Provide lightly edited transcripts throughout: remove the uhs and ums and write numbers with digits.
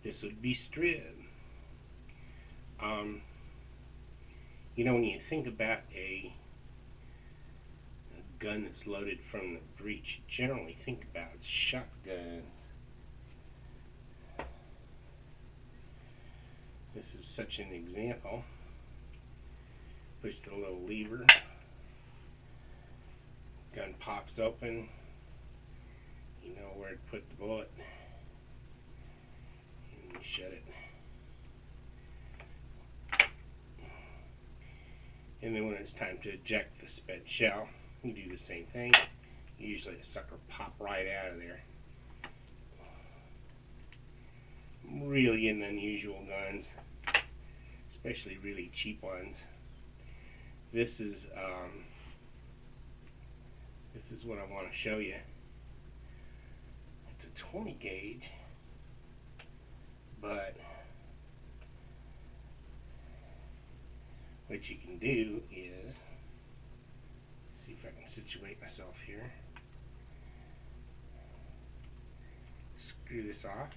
This would be strib. Um, when you think about a gun that's loaded from the breech, you generally think about shotgun. This is such an example. Push the little lever, gun pops open, you know where to put the bullet, and you shut it. And then when it's time to eject the spent shell, you do the same thing. Usually the sucker pop right out of there. Really an unusual guns, especially really cheap ones. This is what I want to show you. It's a 20 gauge, but what you can do is, see if I can situate myself here. Screw this off.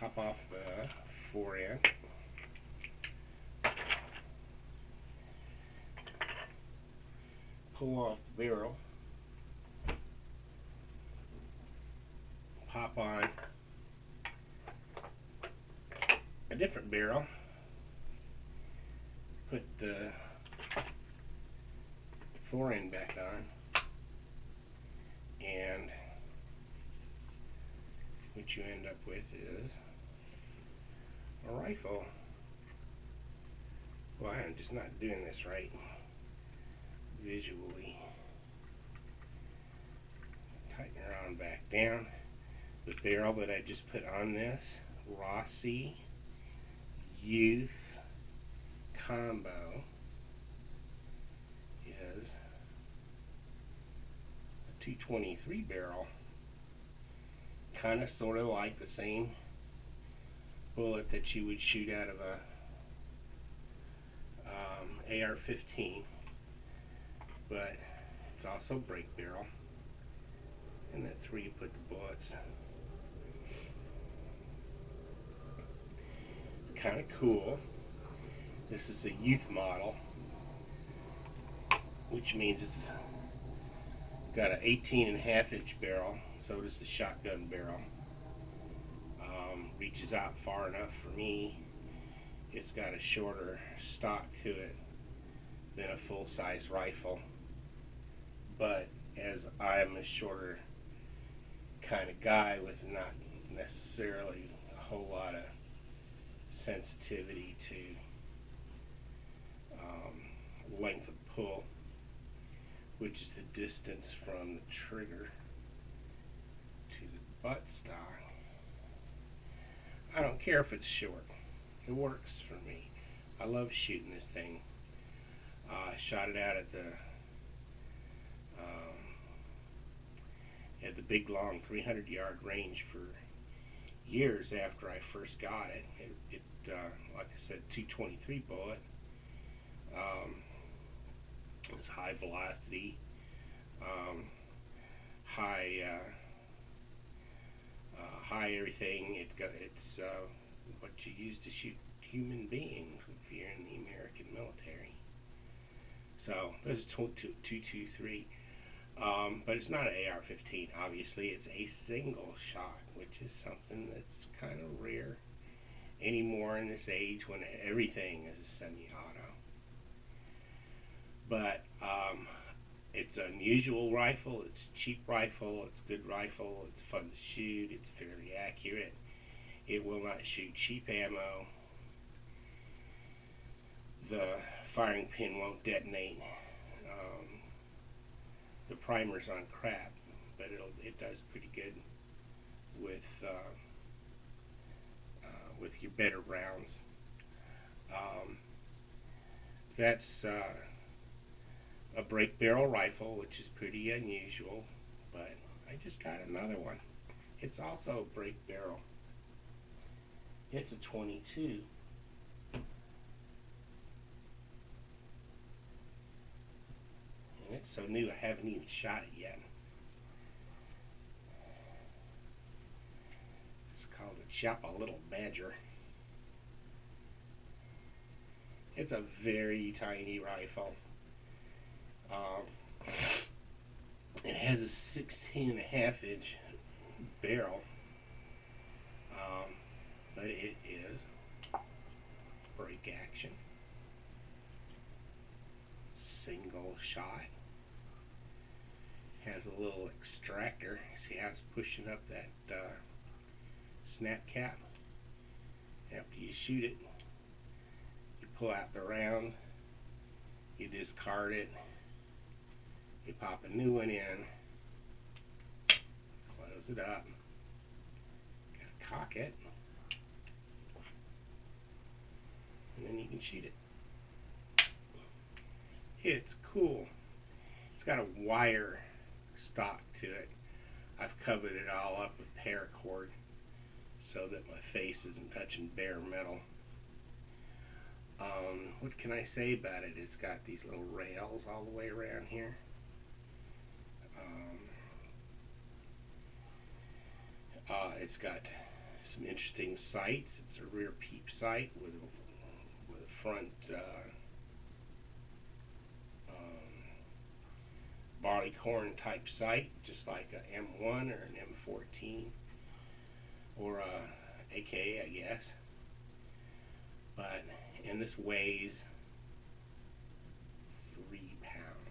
Hop off the forend. Pull off the barrel. Pop on a different barrel. Put the forend back on, and what you end up with is a rifle. Well, I'm just not doing this right visually. Tighten her on back down. The barrel that I just put on this Rossi Youth Combo is a 223 barrel. Kind of sort of like the same bullet that you would shoot out of a AR-15, but it's also break barrel, and that's where you put the bullets. Kind of cool. This is a youth model, which means it's got an 18.5-inch barrel. So does the shotgun barrel. Reaches out far enough for me. It's got a shorter stock to it than a full-size rifle, but as I'm a shorter kind of guy with not necessarily a whole lot of sensitivity to length of pull, which is the distance from the trigger to the buttstock, I don't care if it's short. It works for me. I love shooting this thing. I shot it out at the big long 300-yard range for years after I first got it. It like I said, 223 bullet. It's high velocity, high everything. It's what you use to shoot human beings if you're in the American military. So this is 223, but it's not an AR-15. Obviously, it's a single shot, which is something that's kind of rare anymore in this age when everything is a semi-auto. But it's an unusual rifle, it's a cheap rifle, it's a good rifle, it's fun to shoot, it's fairly accurate. It will not shoot cheap ammo. The firing pin won't detonate. The primer's on crap, but it does pretty good with your better rounds. That's a break barrel rifle, which is pretty unusual, but I just got another one. It's also a break barrel. It's a 22. And it's so new I haven't even shot it yet. It's shot a little badger. It's a very tiny rifle. Um, it has a 16.5-inch barrel, but it is break action, single shot. Has a little extractor. See how it's pushing up that snap cap? After you shoot it, you pull out the round, you discard it, you pop a new one in, close it up, gotta cock it, and then you can shoot it. It's cool. It's got a wire stock to it. I've covered it all up with paracord so that my face isn't touching bare metal. What can I say about it? It's got these little rails all the way around here. It's got some interesting sights. It's a rear peep sight with a front body corn type sight, just like a M1 or an M14 or a AK, I guess. And this weighs 3 pounds.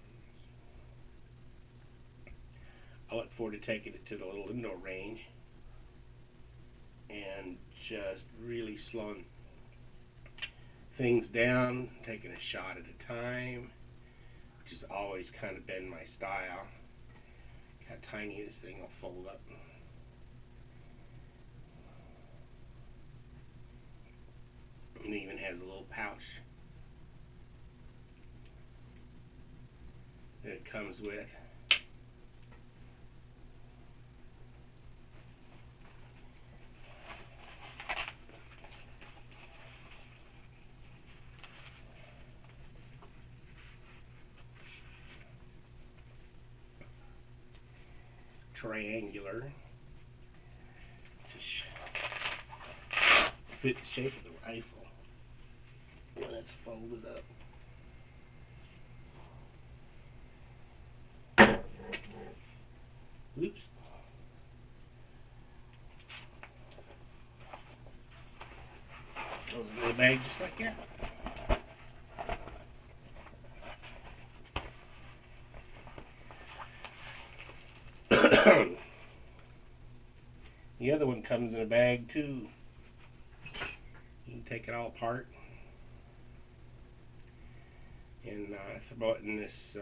I look forward to taking it to the little indoor range and just really slowing things down, taking a shot at a time, which has always kind of been my style. How tiny this thing will fold up. And it even has a little pouch that it comes with. Triangular to fit the shape of the rifle when it's folded up. Oops. Goes in the bag just like that. The other one comes in a bag too. You can take it all apart and throw it in this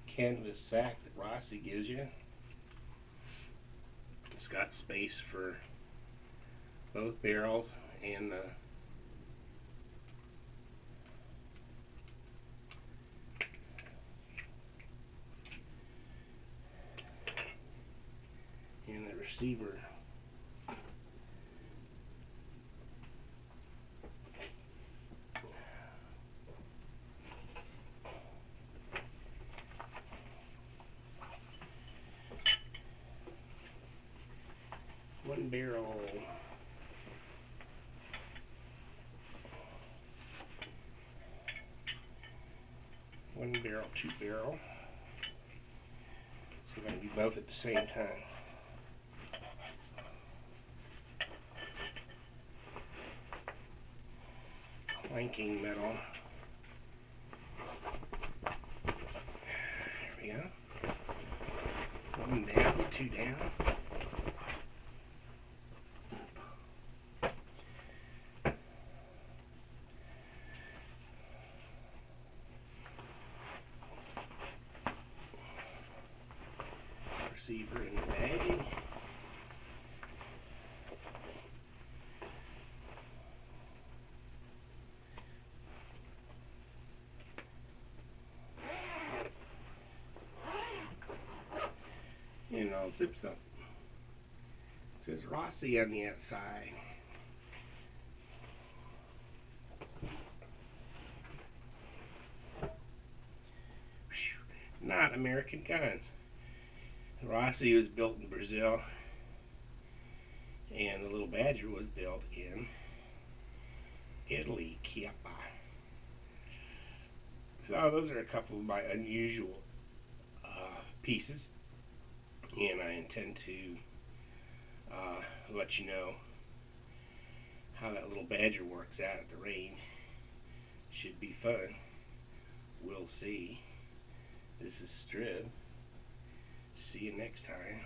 canvas sack that Rossi gives you. It's got space for both barrels and the receiver. One barrel. One barrel, 2 barrel. So we're going to do both at the same time. Clanking metal. There we go. 1 down, 2 down. Receiver in the bag. And I'll zip something. It says Rossi on the outside. Not American guns. Rossi was built in Brazil, and the little Badger was built in Italy, Chiapa. So those are a couple of my unusual pieces, and I intend to let you know how that little Badger works out at the range. Should be fun. We'll see. This is Strib. See you next time.